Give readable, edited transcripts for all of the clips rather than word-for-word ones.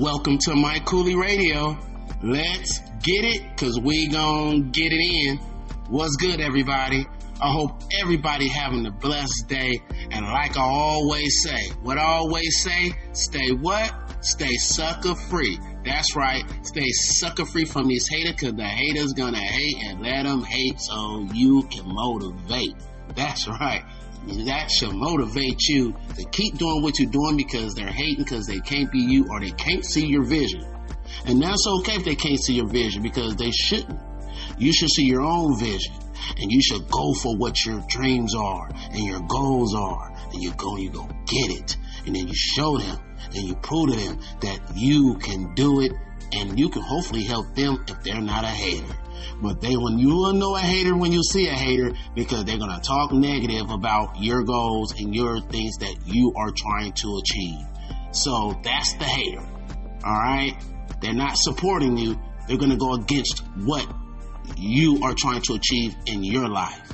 Welcome to my Kooly Radio. Let's get it, because we gon' get it in. What's good, everybody? I hope everybody having a blessed day. And like I always say, stay what? Stay sucker free. That's right. Stay sucker free from these haters, because the haters gonna hate, and let them hate so you can motivate. That's right. That should motivate you to keep doing what you're doing, because they're hating because they can't be you, or they can't see your vision. And that's okay if they can't see your vision, because they shouldn't. You should see your own vision, and you should go for what your dreams are and your goals are, and you go get it, and then you show them and you prove to them that you can do it, and you can hopefully help them if they're not a hater. But when you will know a hater when you see a hater, because they're going to talk negative about your goals and your things that you are trying to achieve. So that's the hater. All right. They're not supporting you. They're going to go against what you are trying to achieve in your life.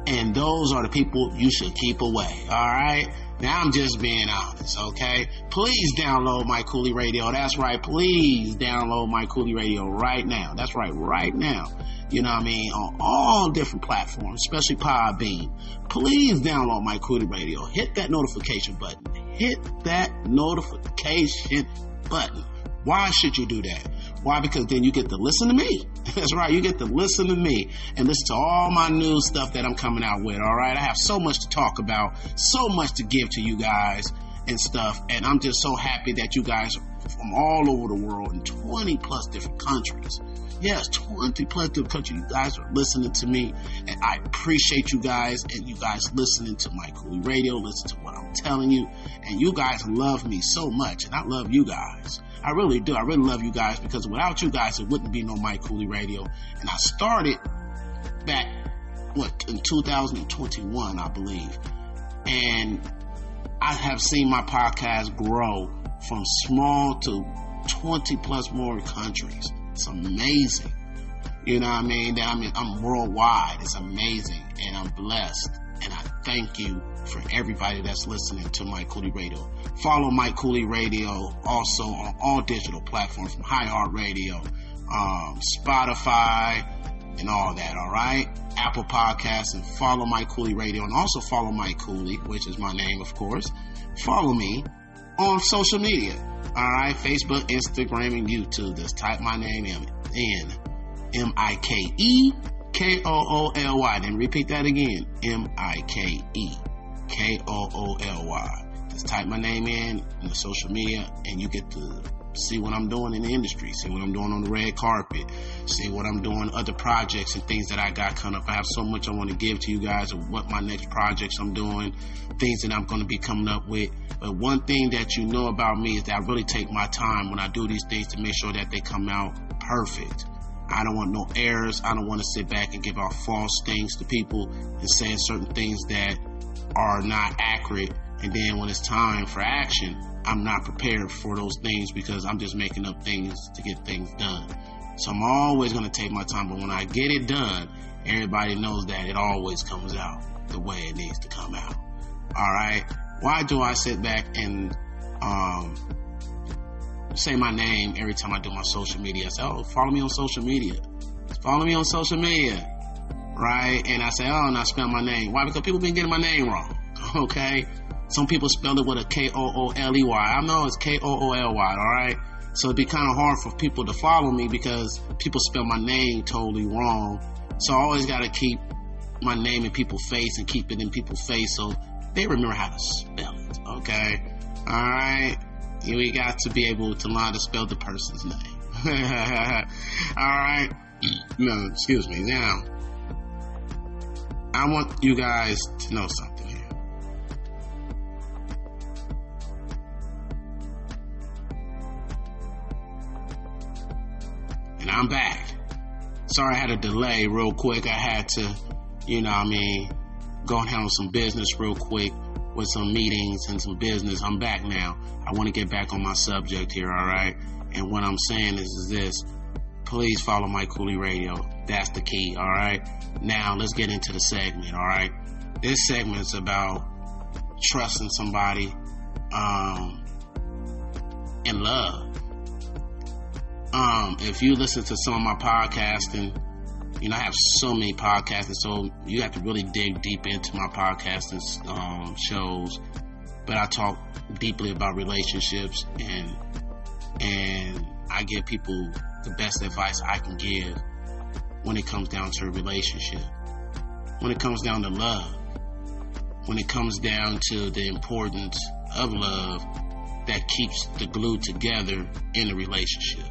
And those are the people you should keep away. All right. Now I'm just being honest, okay? Please download my Kooly Radio. That's right. Please download my Kooly Radio right now. That's right, right now. You know what I mean? On all different platforms, especially Podbean. Please download my Kooly Radio. Hit that notification button. Hit that notification button. Why should you do that? Why? Because then you get to listen to me. That's right. You get to listen to me and listen to all my new stuff that I'm coming out with. All right. I have so much to talk about, so much to give to you guys and stuff. And I'm just so happy that you guys from all over the world in 20 plus different countries. Yes, 20 plus different countries. You guys are listening to me, and I appreciate you guys, and you guys listening to my Kooly Radio, listen to what I'm telling you, and you guys love me so much, and I love you guys. I really do. I really love you guys, because without you guys, it wouldn't be no My Kooly Radio. And I started back, in 2021, I believe. And I have seen my podcast grow from small to 20 plus more countries. It's amazing. You know what I mean? I'm worldwide. It's amazing. And I'm blessed. And I thank you for everybody that's listening to my Kooly Radio. Follow my Kooly Radio also on all digital platforms, from iHeartRadio, Spotify, and all that, all right? Apple Podcasts, and follow my Kooly Radio, and also follow my Kooly, which is my name, of course. Follow me on social media, all right? Facebook, Instagram, and YouTube. Just type my name in, Mikey. Kooly. Then repeat that again. Mikey. Kooly. Just type my name in the social media, and you get to see what I'm doing in the industry, see what I'm doing on the red carpet, see what I'm doing, other projects and things that I got coming up. I have so much I want to give to you guys of what my next projects I'm doing, things that I'm going to be coming up with. But one thing that you know about me is that I really take my time when I do these things to make sure that they come out perfect. I don't want no errors. I don't want to sit back and give out false things to people and saying certain things that are not accurate. And then when it's time for action, I'm not prepared for those things, because I'm just making up things to get things done. So I'm always going to take my time. But when I get it done, everybody knows that it always comes out the way it needs to come out. All right. Why do I sit back and say my name every time I do my social media? I say, oh, follow me on social media. Follow me on social media. Right? And I say, oh, and I spell my name. Why? Because people been getting my name wrong. Okay? Some people spell it with a Kooley. I know it's Kooly, all right? So it'd be kind of hard for people to follow me, because people spell my name totally wrong. So I always got to keep my name in people's face and keep it in people's face so they remember how to spell it, okay? All right? We got to be able to learn how to spell the person's name. All right? No, excuse me. Now, I want you guys to know something here. And I'm back. Sorry I had a delay real quick. I had to, go and handle some business real quick with some meetings and some business. I'm back now. I want to get back on my subject here, all right? And what I'm saying is this. Please follow my Kooly Radio. That's the key, all right? Now, let's get into the segment, all right? This segment is about trusting somebody in love. If you listen to some of my podcasting, I have so many podcasts, so you have to really dig deep into my podcasting shows. But I talk deeply about relationships, and I give people the best advice I can give when it comes down to a relationship, when it comes down to love, when it comes down to the importance of love that keeps the glue together in a relationship.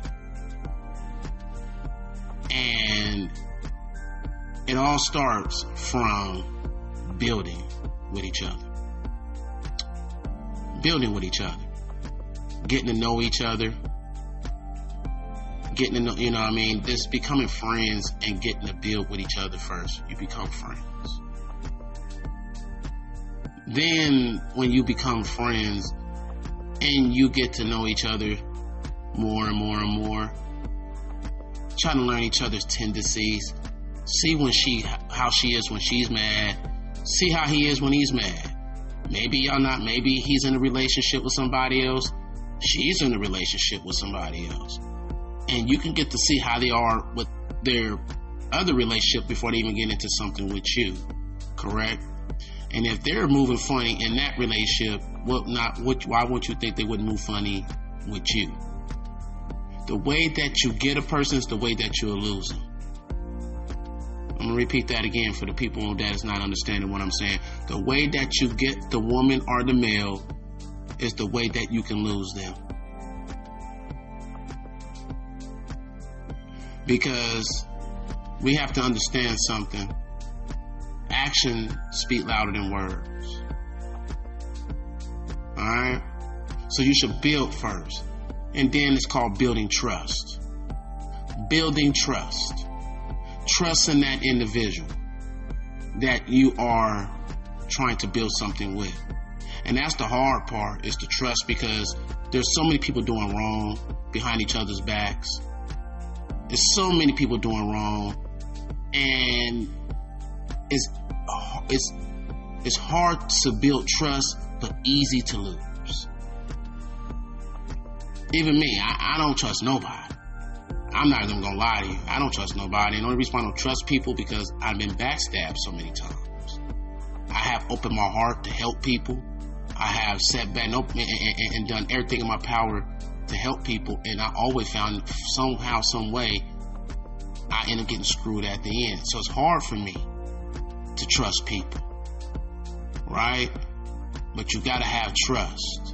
And it all starts from building with each other. Building with each other. Getting to know each other. Getting to know, just becoming friends and getting to build with each other first. You become friends. Then when you become friends and you get to know each other more and more and more, try to learn each other's tendencies. See how she is when she's mad. See how he is when he's mad. Maybe he's in a relationship with somebody else. She's in a relationship with somebody else. And you can get to see how they are with their other relationship before they even get into something with you. Correct? And if they're moving funny in that relationship, why wouldn't you think they wouldn't move funny with you? The way that you get a person is the way that you'll lose them. I'm going to repeat that again for the people that is not understanding what I'm saying. The way that you get the woman or the male is the way that you can lose them. Because we have to understand something. Action speaks louder than words. Alright? So you should build first. And then it's called building trust. Building trust. Trust in that individual that you are trying to build something with. And that's the hard part, is to trust, because there's so many people doing wrong behind each other's backs. There's so many people doing wrong, and it's hard to build trust, but easy to lose. Even me, I don't trust nobody. I'm not even gonna lie to you. I don't trust nobody. And the only reason why I don't trust people because I've been backstabbed so many times. I have opened my heart to help people. I have sat back and done everything in my power to help people, and I always found somehow, some way, I end up getting screwed at the end. So it's hard for me to trust people, right? But you gotta have trust.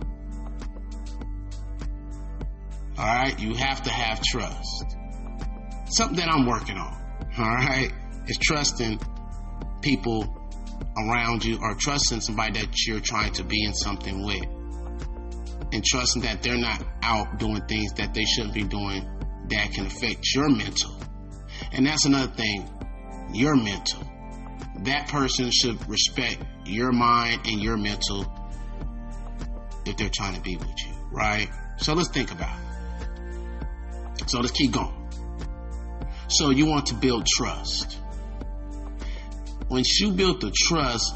All right, you have to have trust. Something that I'm working on, all right, is trusting people around you, or trusting somebody that you're trying to be in something with, and trusting that they're not out doing things that they shouldn't be doing that can affect your mental. And that's another thing, your mental. That person should respect your mind and your mental if they're trying to be with you, right? So let's think about it. So let's keep going. So you want to build trust. Once you build the trust,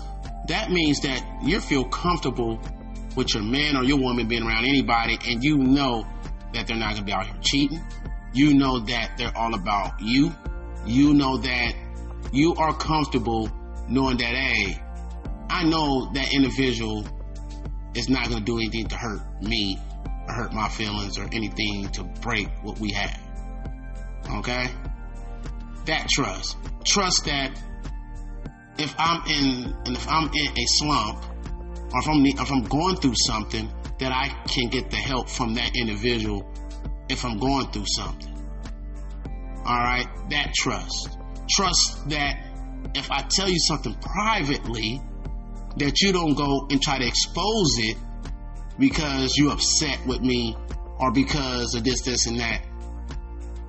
that means that you feel comfortable with your man or your woman being around anybody, and you know that they're not going to be out here cheating. You know that they're all about you. You know that you are comfortable knowing that, hey, I know that individual is not going to do anything to hurt me or hurt my feelings or anything to break what we have. Okay? That trust. Trust that if I'm in a slump, or if I'm going through something, that I can get the help from that individual if I'm going through something. All right? That trust. Trust that if I tell you something privately, that you don't go and try to expose it because you're upset with me or because of this, and that.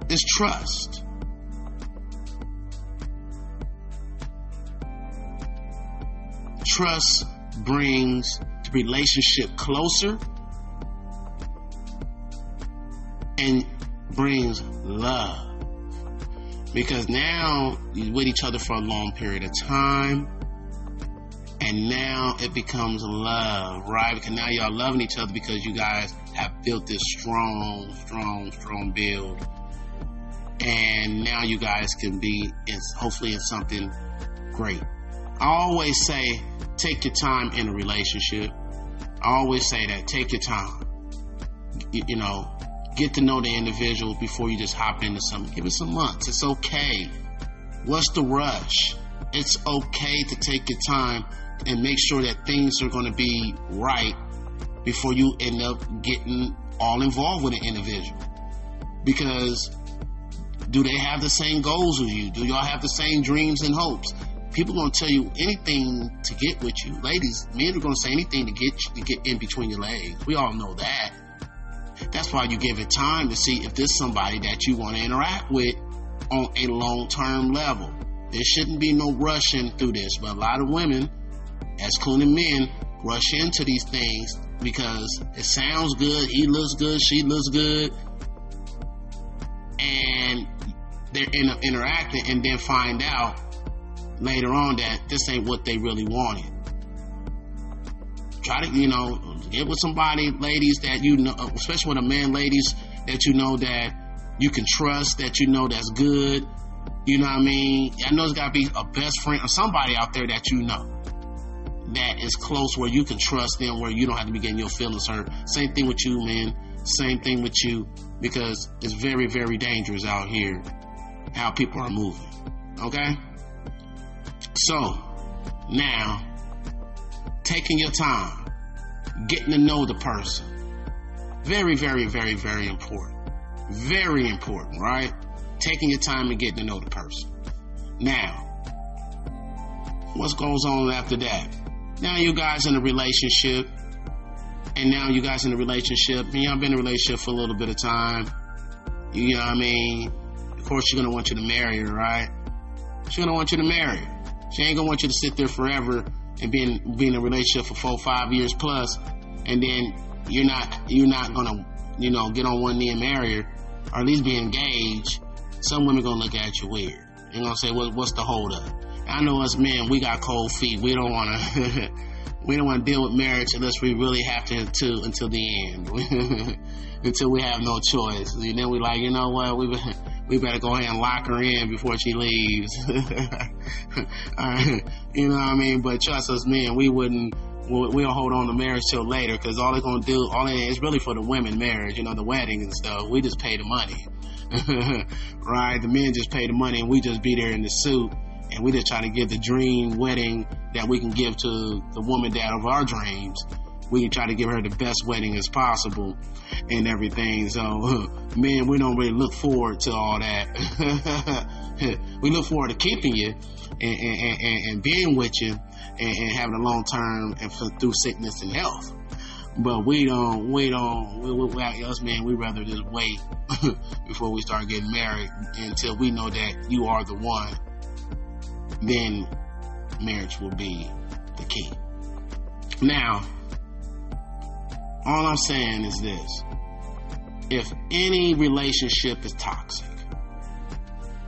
It's trust. Trust brings the relationship closer and brings love. Because now you're with each other for a long period of time, and now it becomes love, right? Because now y'all loving each other because you guys have built this strong build and now you guys can be hopefully in something great. I always say, take your time in a relationship. I always say that, take your time. You know, get to know the individual before you just hop into something. Give it some months. It's okay. What's the rush? It's okay to take your time and make sure that things are going to be right before you end up getting all involved with an individual. Because do they have the same goals as you? Do y'all have the same dreams and hopes? People are going to tell you anything to get with you. Ladies, men are going to say anything to get in between your legs. We all know that. That's why you give it time to see if there's somebody that you want to interact with on a long-term level. There shouldn't be no rushing through this, but a lot of women, as including men, rush into these things because it sounds good, he looks good, she looks good, and they're interacting and then find out later on that this ain't what they really wanted. Try to, get with somebody, ladies, that you know, especially with a man, ladies, that you know that you can trust, that you know that's good. You know what I mean? I know there's got to be a best friend or somebody out there that you know that is close where you can trust them, where you don't have to be getting your feelings hurt. Same thing with you, man. Same thing with you, because it's very, very dangerous out here how people are moving. Okay? So, now, taking your time, getting to know the person. Very, very, very, very important. Very important, right? Taking your time and getting to know the person. Now, what goes on after that? Now you guys in a relationship, and y'all been in a relationship for a little bit of time. You know what I mean? Of course, she's going to want you to marry her, right? She's going to want you to marry her. She ain't going to want you to sit there forever and be in a relationship for 4-5 years plus, and then you're not going to, get on one knee and marry her, or at least be engaged. Some women going to look at you weird. They're going to say, what's the hold up? I know us men, we got cold feet. We don't want to deal with marriage unless we really have to until the end. Until we have no choice. And then we like, you know what, we better go ahead and lock her in before she leaves. You know what I mean? But trust us, men, we'll hold on to marriage till later, because all it's going to do, it's really for the women marriage, the wedding and stuff. We just pay the money. Right? The men just pay the money and we just be there in the suit. And we just try to give the dream wedding that we can give to the woman that of our dreams. We can try to give her the best wedding as possible and everything. So, men, we don't really look forward to all that. We look forward to keeping you and being with you and having a long term and through sickness and health. But us men, we rather just wait before we start getting married until we know that you are the one. Then marriage will be the key. Now, all I'm saying is this. If any relationship is toxic,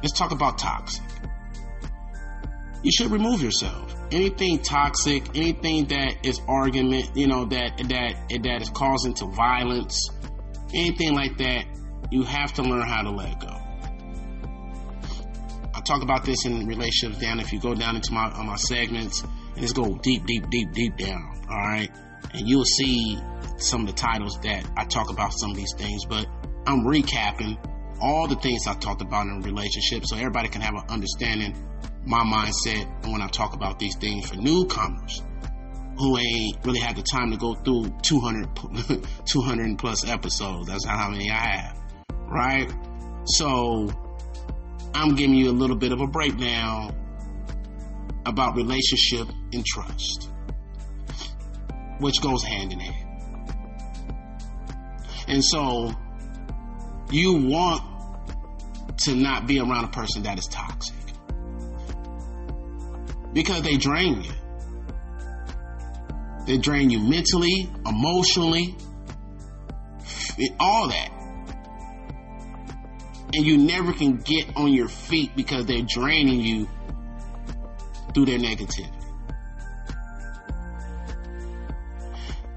let's talk about toxic. You should remove yourself. Anything toxic, anything that is argument, that is causing to violence, anything like that, you have to learn how to let go. I talk about this in relationships down. If you go down into my segments, and just go deep down, all right? And you'll see some of the titles that I talk about some of these things, but I'm recapping all the things I talked about in a relationship so everybody can have an understanding my mindset when I talk about these things for newcomers who ain't really had the time to go through 200 plus episodes. That's how many I have, right? So I'm giving you a little bit of a breakdown about relationship and trust, which goes hand in hand. And so you want to not be around a person that is toxic, because they drain you. They drain you mentally, emotionally, all that. And you never can get on your feet because they're draining you through their negativity.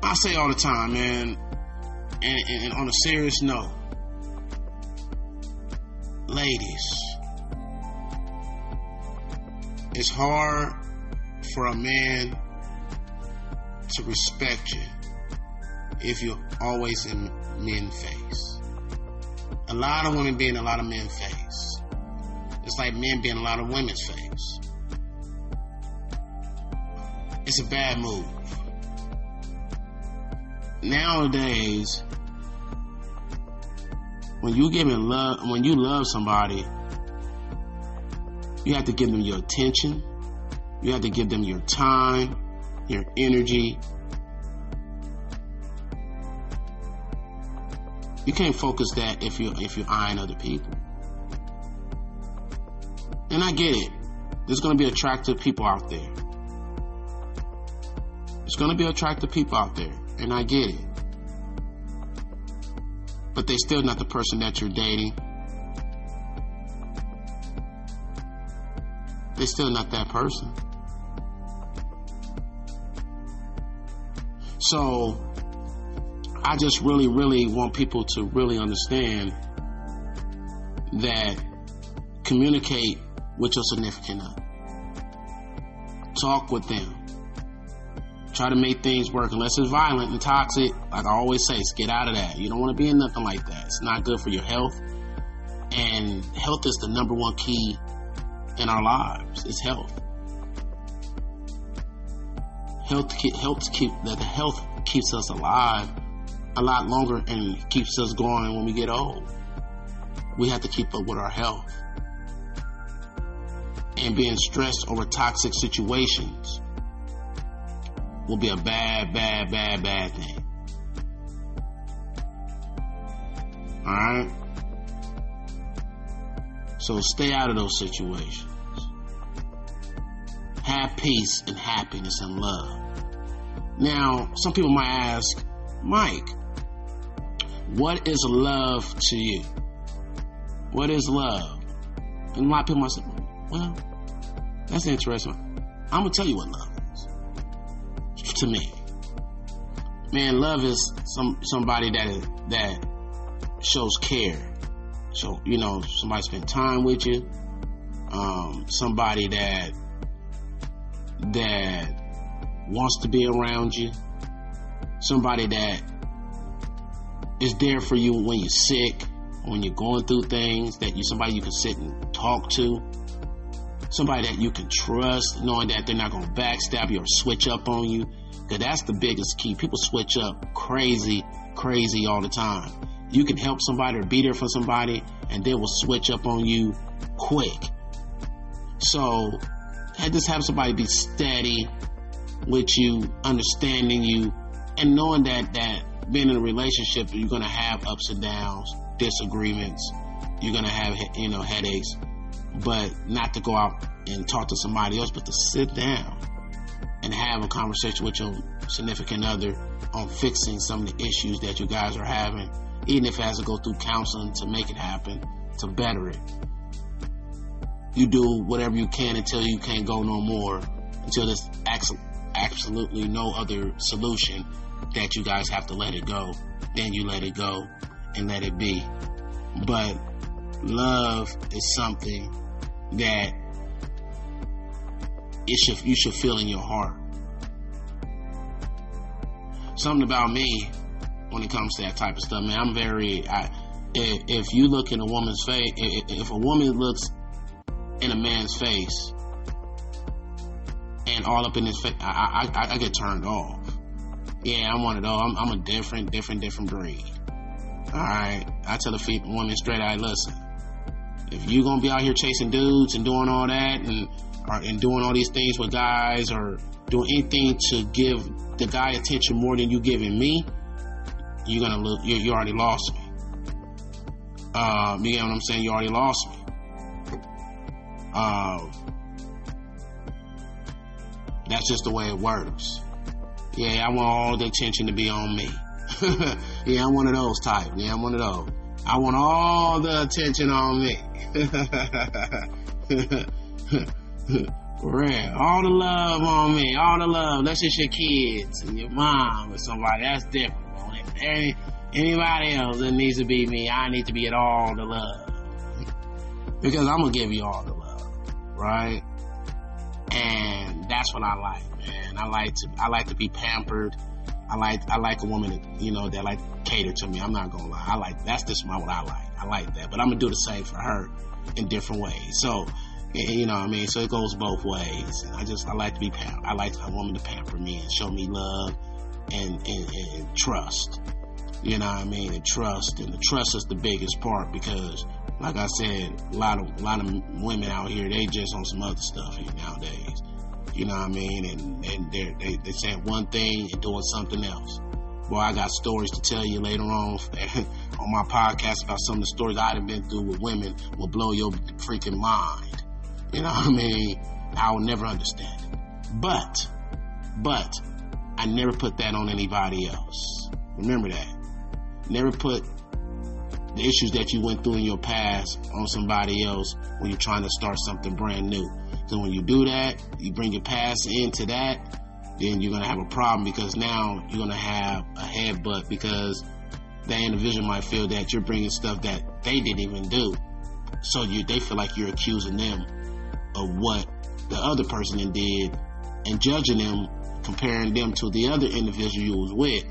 I say all the time, man, and on a serious note, ladies, it's hard for a man to respect you if you're always in men's face. A lot of women being a lot of men's face. It's like men being a lot of women's face. It's a bad move. Nowadays, when you love somebody, you have to give them your attention. You have to give them your time, your energy. You can't focus that if you're eyeing other people. And I get it. There's going to be attractive people out there. There's going to be attractive people out there, and I get it. But they're still not the person that you're dating. They're still not that person. So, I just really, really want people to really understand that communicate with your significant other. Talk with them. Try to make things work. Unless it's violent and toxic, like I always say, get out of that. You don't want to be in nothing like that. It's not good for your health. And health is the number one key in our lives. It's health. Health keeps us alive a lot longer and keeps us going when we get old. We have to keep up with our health. And being stressed over toxic situations will be a bad thing. Alright? So stay out of those situations. Have peace and happiness and love. Now, some people might ask, Mike, what is love to you? What is love? And a lot of people might say, well, that's interesting. I'm going to tell you what love is. To me. Man, love is somebody that shows care. So, somebody spend time with you. Somebody that wants to be around you. Somebody that is there for you when you're sick, when you're going through things, somebody you can sit and talk to. Somebody that you can trust, knowing that they're not going to backstab you or switch up on you. Because that's the biggest key. People switch up crazy all the time. You can help somebody or be there for somebody, and they will switch up on you quick. So, just have somebody be steady with you, understanding you, and knowing that being in a relationship, you're going to have ups and downs, disagreements. You're going to have, headaches. But not to go out and talk to somebody else, but to sit down and have a conversation with your significant other on fixing some of the issues that you guys are having, even if it has to go through counseling to make it happen, to better it. You do whatever you can until you can't go no more, until there's absolutely no other solution that you guys have to let it go. Then you let it go and let it be. But love is something that you should feel in your heart. Something about me when it comes to that type of stuff, man, if you look in a woman's face, if a woman looks in a man's face and all up in his face, I get turned off. Yeah, I'm one of those. I'm a different breed. Alright, I tell a woman straight out, listen, if you gonna be out here chasing dudes and doing all that and doing all these things with guys or doing anything to give the guy attention more than you giving me, you already lost me. You get what I'm saying? You already lost me. That's just the way it works. Yeah, I want all the attention to be on me. Yeah, I'm one of those type. Yeah, I'm one of those. I want all the attention on me. For real. All the love on me. All the love. That's just your kids and your mom or somebody. That's different. Anybody else that needs to be me, I need to be at all the love. Because I'm going to give you all the love, right? And that's what I like, man. I like to be pampered. I like a woman that, you know, that like cater to me. I'm not going to lie. That's just what I like. I like that. But I'm going to do the same for her in different ways. So, you know what I mean? So it goes both ways. And I like to be pampered. I like a woman to pamper me and show me love and trust. You know what I mean? And trust. And the trust is the biggest part because, like I said, a lot of women out here, they just on some other stuff here nowadays. You know what I mean? And they saying one thing and doing something else. Boy, I got stories to tell you later on my podcast about some of the stories I've been through with women will blow your freaking mind. You know what I mean? I will never understand it. But I never put that on anybody else. Remember that. Never put the issues that you went through in your past on somebody else when you're trying to start something brand new. So when you do that, you bring your past into that, then you're going to have a problem because now you're going to have a headbutt because that individual might feel that you're bringing stuff that they didn't even do. So they feel like you're accusing them of what the other person did and judging them, comparing them to the other individual you was with,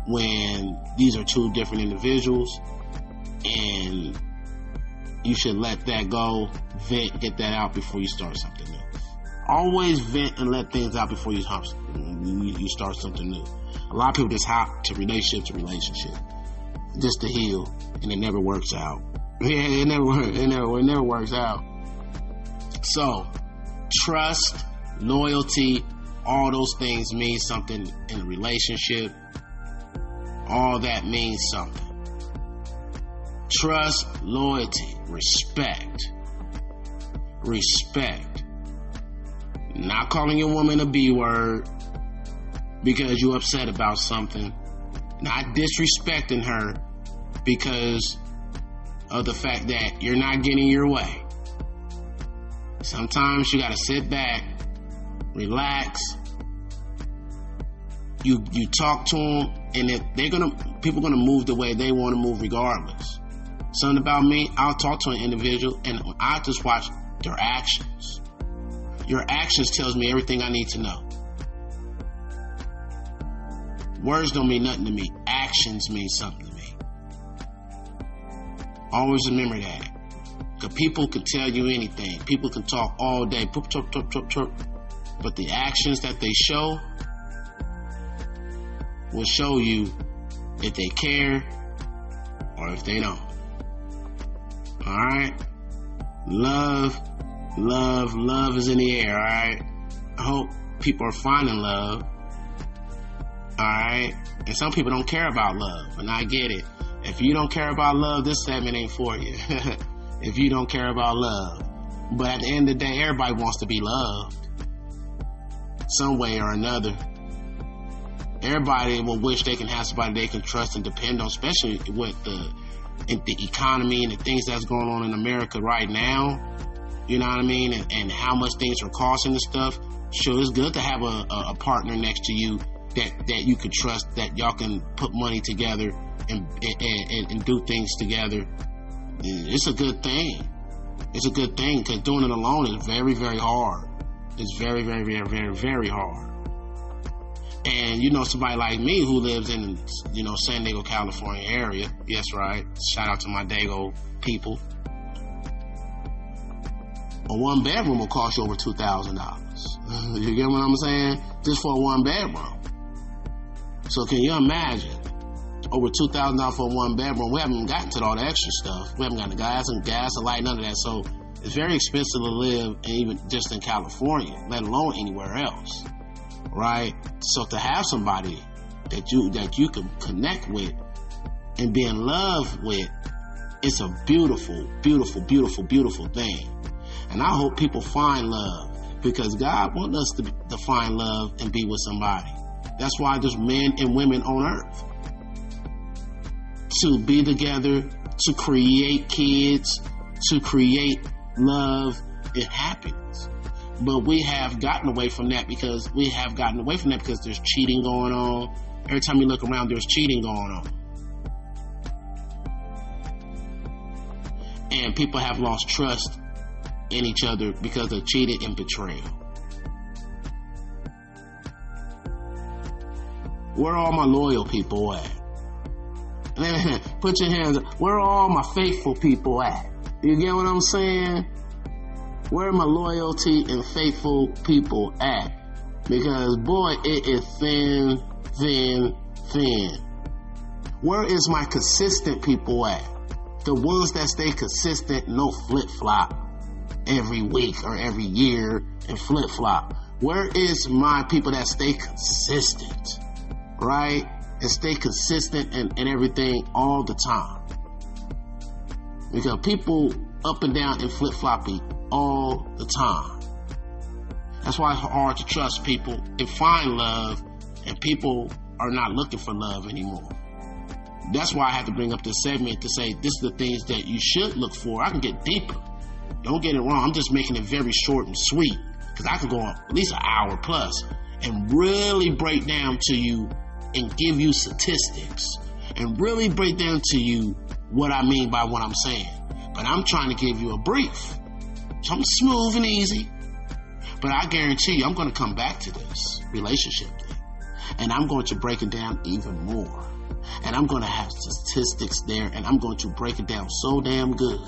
when these are two different individuals, and you should let that go, vent, get that out before you start something new. Always vent and let things out before you start something new. A lot of people just hop to relationship just to heal, and it never works out. Yeah, it never works out. So, trust, loyalty, all those things mean something in a relationship. All that means something. Trust, loyalty, respect. Respect. Not calling your woman a B word because you're upset about something. Not disrespecting her because of the fact that you're not getting your way. Sometimes you gotta sit back, relax. You talk to them, and if people gonna move the way they want to move regardless. Something about me, I'll talk to an individual and I just watch their actions. Your actions tells me everything I need to know. Words don't mean nothing to me. Actions mean something to me. Always remember that. Because people can tell you anything. People can talk all day. But the actions that they show will show you if they care or if they don't. Alright? Love is in the air, alright? I hope people are finding love. Alright? And some people don't care about love, and I get it. If you don't care about love, this segment ain't for you. If you don't care about love. But at the end of the day, everybody wants to be loved. Some way or another. Everybody will wish they can have somebody they can trust and depend on, especially with the economy and the things that's going on in America right now. You know what I mean? And how much things are costing and stuff. Sure, it's good to have a partner next to you that you can trust, that y'all can put money together and do things together. It's a good thing. It's a good thing because doing it alone is very, very hard. It's very, very, very, very, very hard. And you know, somebody like me who lives in, San Diego, California area. Yes, right. Shout out to my Dago people. A one bedroom will cost you over $2,000. You get what I'm saying? Just for a one bedroom. So can you imagine? Over $2,000 for a one bedroom. We haven't gotten to all the extra stuff. We haven't gotten the gas and light, none of that. So it's very expensive to live, and even just in California, let alone anywhere else. Right? So to have somebody that you can connect with and be in love with, it's a beautiful, beautiful, beautiful, beautiful thing. And I hope people find love, because God wants us to find love and be with somebody. That's why there's men and women on earth. To be together, to create kids, to create love and happiness. But we have gotten away from that because there's cheating going on. Every time you look around, there's cheating going on. And people have lost trust in each other because of cheating and betrayal. Where are all my loyal people at? Put your hands up. Where are all my faithful people at? You get what I'm saying? Where are my loyalty and faithful people at? Because, boy, it is thin, thin, thin. Where is my consistent people at? The ones that stay consistent, no flip-flop every week or every year and flip-flop. Where is my people that stay consistent, right? And stay consistent and everything all the time. Because people up and down and flip-floppy all the time. That's why it's hard to trust people and find love, and people are not looking for love anymore. That's why I have to bring up this segment to say this is the things that you should look for. I can get deeper. Don't get it wrong. I'm just making it very short and sweet because I can go on at least an hour plus and really break down to you and give you statistics and really break down to you what I mean by what I'm saying. But I'm trying to give you a brief. Something smooth and easy. But I guarantee you I'm going to come back to this relationship thing. And I'm going to break it down even more. And I'm going to have statistics there, and I'm going to break it down so damn good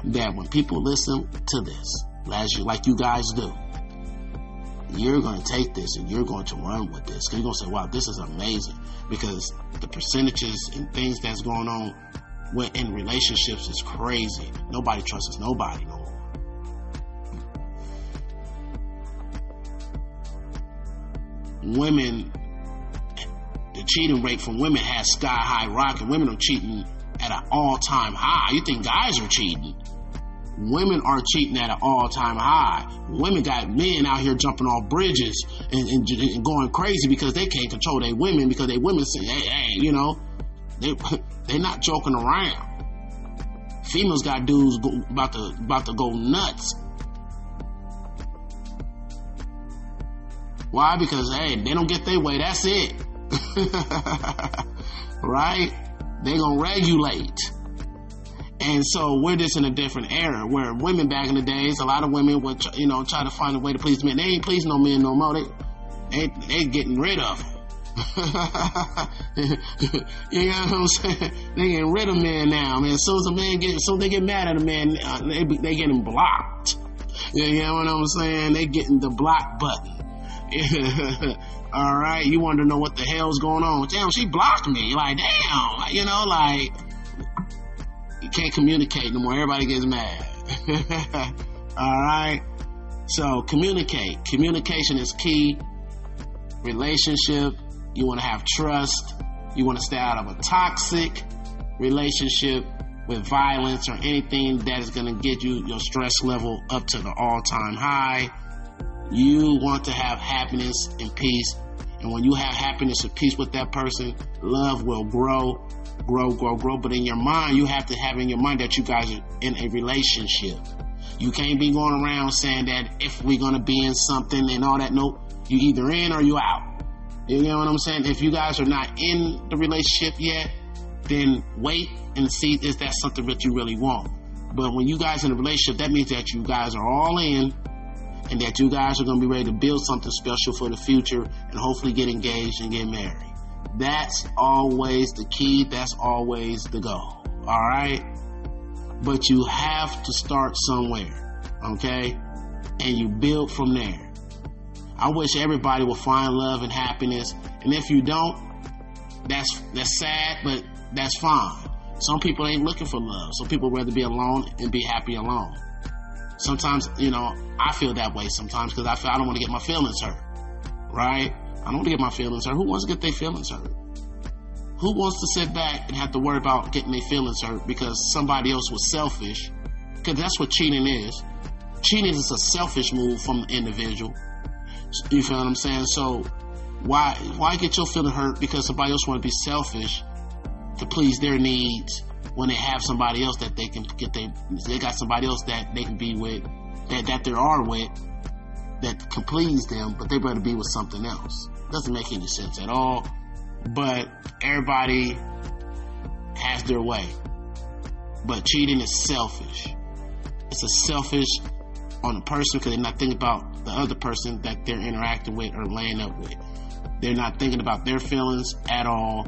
that when people listen to this, like you guys do, you're going to take this and you're going to run with this. Because you're going to say, wow, this is amazing. Because the percentages and things that's going on in relationships is crazy. Nobody trusts nobody no more. Women, the cheating rate from women has sky high rocket. Women are cheating at an all-time high. You think guys are cheating? Women are cheating at an all-time high. Women got men out here jumping off bridges and going crazy because they can't control their women, because they women say, hey, you know, they're not joking around. Females got dudes about to go nuts. Why? Because, hey, they don't get their way. That's it. Right? They're going to regulate. And so we're just in a different era where women back in the days, a lot of women would, try to find a way to please men. They ain't pleasing no men no more. They getting rid of them. You know what I'm saying? They getting rid of men now, man. As soon as they get mad at a man, they getting blocked. You know what I'm saying? They getting the block button. All right, you want to know what the hell's going on? Damn, she blocked me. Like, damn, you can't communicate no more. Everybody gets mad. All right, so communicate. Communication is key. Relationship, you want to have trust. You want to stay out of a toxic relationship with violence or anything that is going to get your stress level up to the all-time high. You want to have happiness and peace. And when you have happiness and peace with that person, love will grow. But in your mind, you have to have in your mind that you guys are in a relationship. You can't be going around saying that if we're going to be in something and all that. Nope. You either in or you out. You know what I'm saying? If you guys are not in the relationship yet, then wait and see if that's something that you really want. But when you guys are in a relationship, that means that you guys are all in, and that you guys are going to be ready to build something special for the future and hopefully get engaged and get married. That's always the key. That's always the goal. All right? But you have to start somewhere, okay? And you build from there. I wish everybody would find love and happiness. And if you don't, that's sad, but that's fine. Some people ain't looking for love. Some people rather be alone and be happy alone. Sometimes, I feel that way sometimes because I don't want to get my feelings hurt, right? I don't want to get my feelings hurt. Who wants to get their feelings hurt? Who wants to sit back and have to worry about getting their feelings hurt because somebody else was selfish? Because that's what cheating is. Cheating is a selfish move from the individual. You feel what I'm saying? So why get your feeling hurt because somebody else want to be selfish to please their needs when they have somebody else that they can get they got somebody else that they can be with, that they are with, that can please them, but they better be with something else. Doesn't make any sense at all. But everybody has their way. But cheating is selfish. It's a selfish on the person because they're not thinking about the other person that they're interacting with or laying up with. They're not thinking about their feelings at all.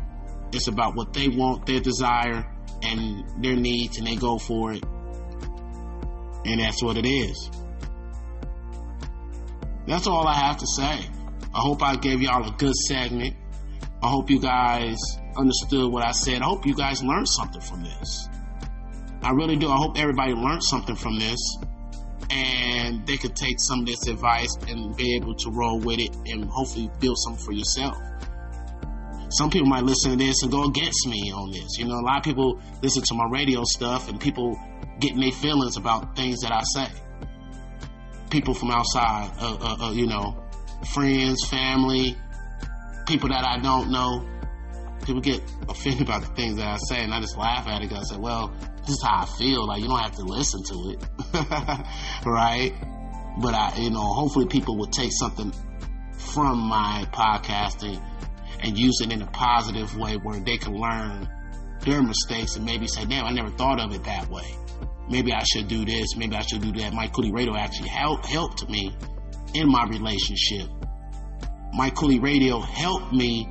It's about what they want, their desire, and their needs, and they go for it. And that's what it is. That's all I have to say. I hope I gave y'all a good segment. I hope you guys understood what I said. I hope you guys learned something from this. I really do. I hope everybody learned something from this and they could take some of this advice and be able to roll with it and hopefully build something for yourself. Some people might listen to this and go against me on this. You know, a lot of people listen to my radio stuff and people getting their feelings about things that I say. People from outside, you know, friends, family, people that I don't know. People get offended about the things that I say, and I just laugh at it because I say, well, this is how I feel. Like, you don't have to listen to it. Right? But hopefully people will take something from my podcasting and use it in a positive way where they can learn their mistakes and maybe say, damn, I never thought of it that way. Maybe I should do this. Maybe I should do that. My Kooly Radio actually helped me in my relationship. My Kooly Radio helped me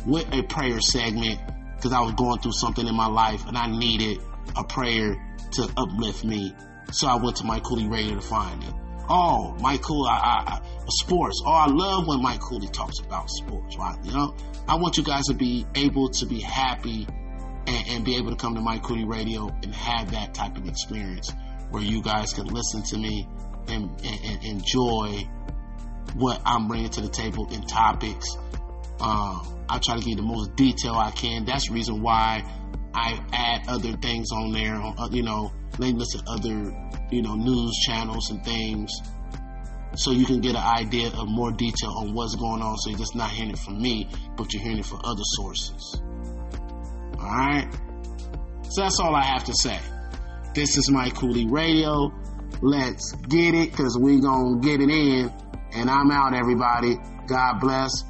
with a prayer segment because I was going through something in my life and I needed a prayer to uplift me. So I went to my Kooly Radio to find it. Oh, Mike Kooly, sports. Oh, I love when Mike Kooly talks about sports, right? You know, I want you guys to be able to be happy and be able to come to my Kooly Radio and have that type of experience where you guys can listen to me and enjoy what I'm bringing to the table in topics. I try to give you the most detail I can. That's the reason why I add other things on there. You know, let me listen to other, news channels and things, so you can get an idea of more detail on what's going on. So you're just not hearing it from me, but you're hearing it from other sources. All right. So that's all I have to say. This is my Kooly Radio. Let's get it, because we gonna get it in. And I'm out, everybody. God bless.